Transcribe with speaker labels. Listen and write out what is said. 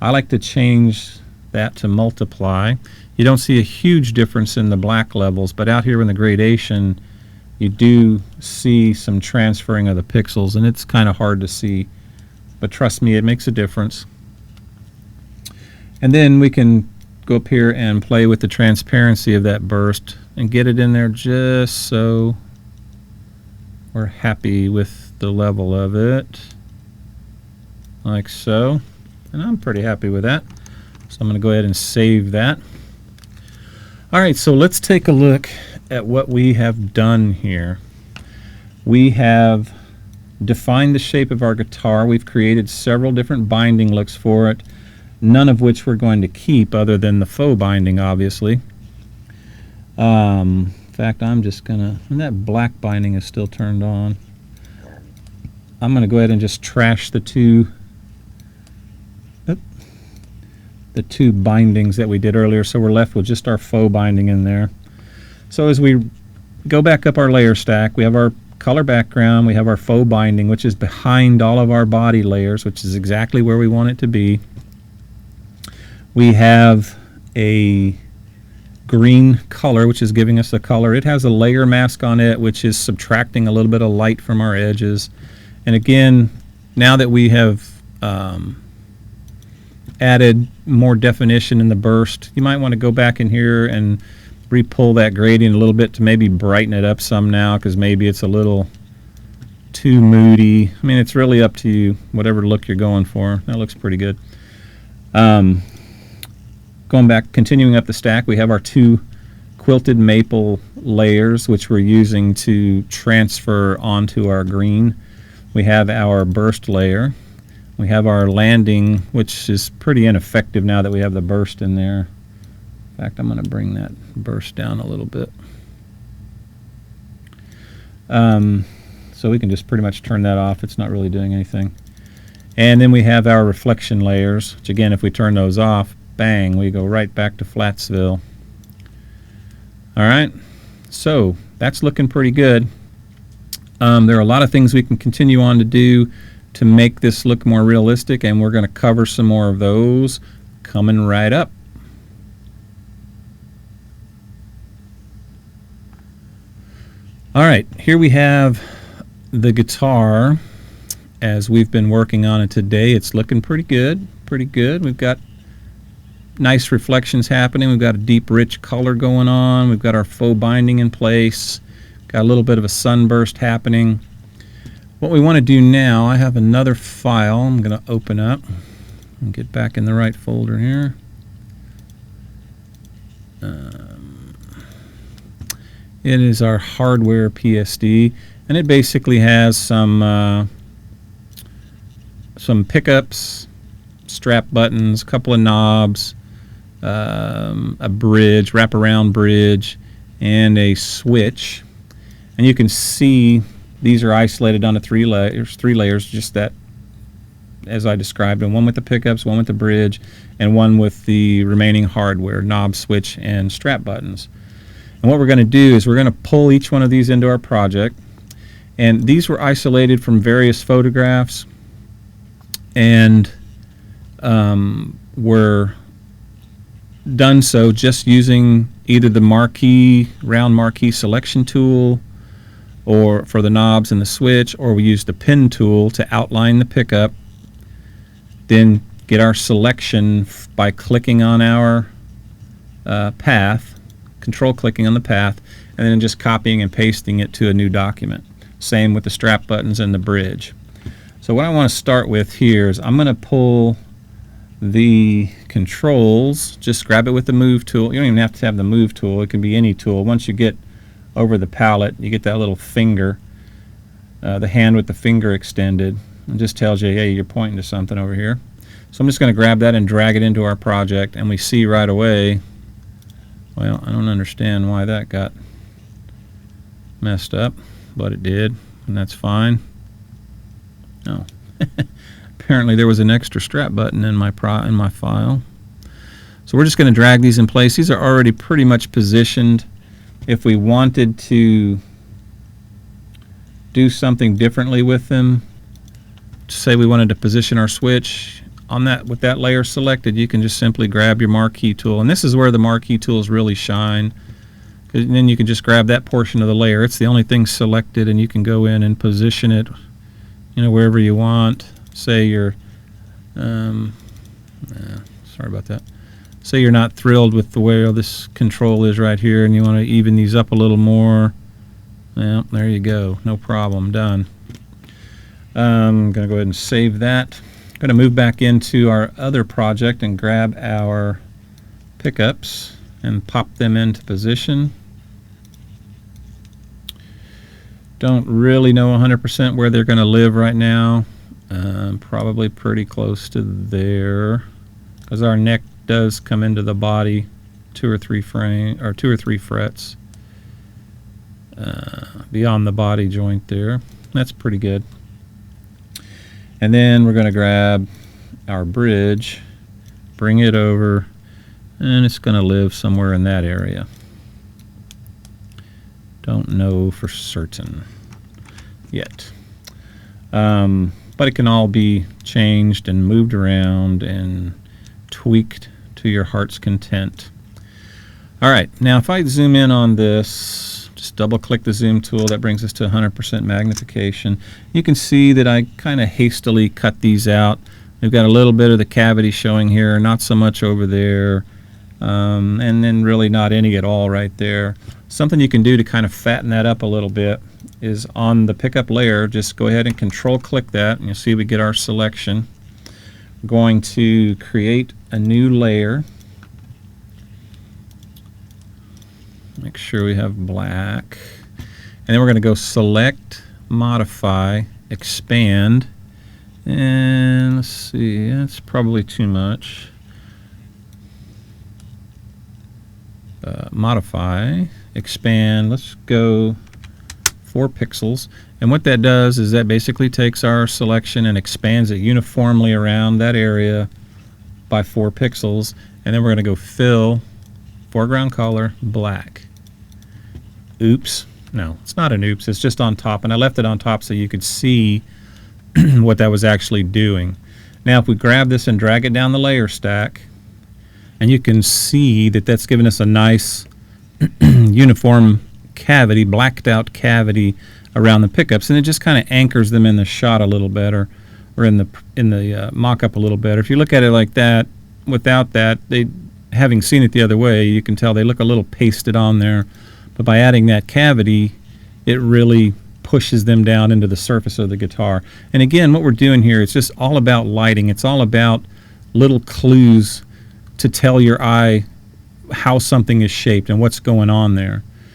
Speaker 1: I like to change that to multiply. You don't see a huge difference in the black levels, but out here in the gradation, you do see some transferring of the pixels, and it's kind of hard to see. But trust me, it makes a difference. And then we can go up here and play with the transparency of that burst and get it in there just so we're happy with the level of it. Like so. And I'm pretty happy with that. So I'm going to go ahead and save that. Alright, so let's take a look at what we have done here. We have defined the shape of our guitar. We've created several different binding looks for it, none of which we're going to keep other than the faux binding, obviously. In fact, I'm just going to, and that black binding is still turned on. I'm going to go ahead and just trash the two bindings that we did earlier, so we're left with just our faux binding in there. So as we go back up our layer stack, we have our color background, we have our faux binding, which is behind all of our body layers, which is exactly where we want it to be. We have a green color, which is giving us the color. It has a layer mask on it, which is subtracting a little bit of light from our edges. And again, now that we have added more definition in the burst, you might want to go back in here and re-pull that gradient a little bit to maybe brighten it up some now, because maybe it's a little too moody. I mean, it's really up to you, whatever look you're going for. That looks pretty good. Going back, continuing up the stack, we have our two quilted maple layers, which we're using to transfer onto our green. We have our burst layer. We have our landing, which is pretty ineffective now that we have the burst in there. In fact, I'm going to bring that burst down a little bit. So we can just pretty much turn that off. It's not really doing anything. And then we have our reflection layers, which again, if we turn those off, bang, we go right back to Flatsville. Alright, so that's looking pretty good. There are a lot of things we can continue on to do to make this look more realistic, and we're going to cover some more of those coming right up. Alright, here we have the guitar as we've been working on it today. It's looking pretty good, pretty good. We've got nice reflections happening. We've got a deep, rich color going on. We've got our faux binding in place. Got a little bit of a sunburst happening. What we want to do now, I have another file I'm going to open up and get back in the right folder here. It is our hardware PSD, and it basically has some pickups, strap buttons, a couple of knobs, a bridge, wraparound bridge, and a switch. And you can see these are isolated onto three layers, just that as I described, and one with the pickups, one with the bridge, and one with the remaining hardware, knob, switch, and strap buttons. And what we're going to do is we're going to pull each one of these into our project, and these were isolated from various photographs, and were done so just using either the round marquee selection tool, or for the knobs and the switch, or we use the pen tool to outline the pickup, then get our selection by clicking on our path, control clicking on the path, and then just copying and pasting it to a new document. Same with the strap buttons and the bridge. So what I want to start with here is I'm going to pull the controls, just grab it with the move tool. You don't even have to have the move tool, it can be any tool. Once you get over the palette, you get that little finger, the hand with the finger extended. It just tells you, hey, you're pointing to something over here. So I'm just going to grab that and drag it into our project, and we see right away, well, I don't understand why that got messed up, but it did, and that's fine. Oh, apparently there was an extra strap button in my file. So we're just going to drag these in place. These are already pretty much positioned. If we wanted to do something differently with them, say we wanted to position our switch on that, with that layer selected, you can just simply grab your marquee tool, and this is where the marquee tools really shine, and then you can just grab that portion of the layer. It's the only thing selected, and you can go in and position it, wherever you want. Say you're sorry about that. Say you're not thrilled with the way this control is right here, and you want to even these up a little more. Well, there you go. No problem. Done. I'm going to go ahead and save that. I'm going to move back into our other project and grab our pickups and pop them into position. Don't really know 100% where they're going to live right now. Probably pretty close to there, because our neck does come into the body 2 or 3 frets beyond the body joint there. That's pretty good. And then we're going to grab our bridge, bring it over, and it's going to live somewhere in that area. Don't know for certain yet. But it can all be changed and moved around and tweaked to your heart's content. All right, now if I zoom in on this, just double click the zoom tool, that brings us to 100% magnification. You can see that I kind of hastily cut these out. We've got a little bit of the cavity showing here, not so much over there, and then really not any at all right there. Something you can do to kind of fatten that up a little bit is on the pickup layer, just go ahead and control click that, and you'll see we get our selection. We're going to create a new layer. Make sure we have black, and then we're going to go select, modify, expand, and let's see, that's probably too much. Modify, expand, let's go 4 pixels, and what that does is that basically takes our selection and expands it uniformly around that area by 4 pixels, and then we're going to go fill, foreground color, black. Oops. No, it's not an oops, it's just on top, and I left it on top so you could see what that was actually doing. Now if we grab this and drag it down the layer stack, and you can see that that's given us a nice uniform cavity, blacked out cavity around the pickups, and it just kind of anchors them in the shot a little better, or in the mock-up a little better. If you look at it like that, without that, having seen it the other way, you can tell they look a little pasted on there. But by adding that cavity, it really pushes them down into the surface of the guitar. And again, what we're doing here is just all about lighting. It's all about little clues to tell your eye how something is shaped and what's going on there.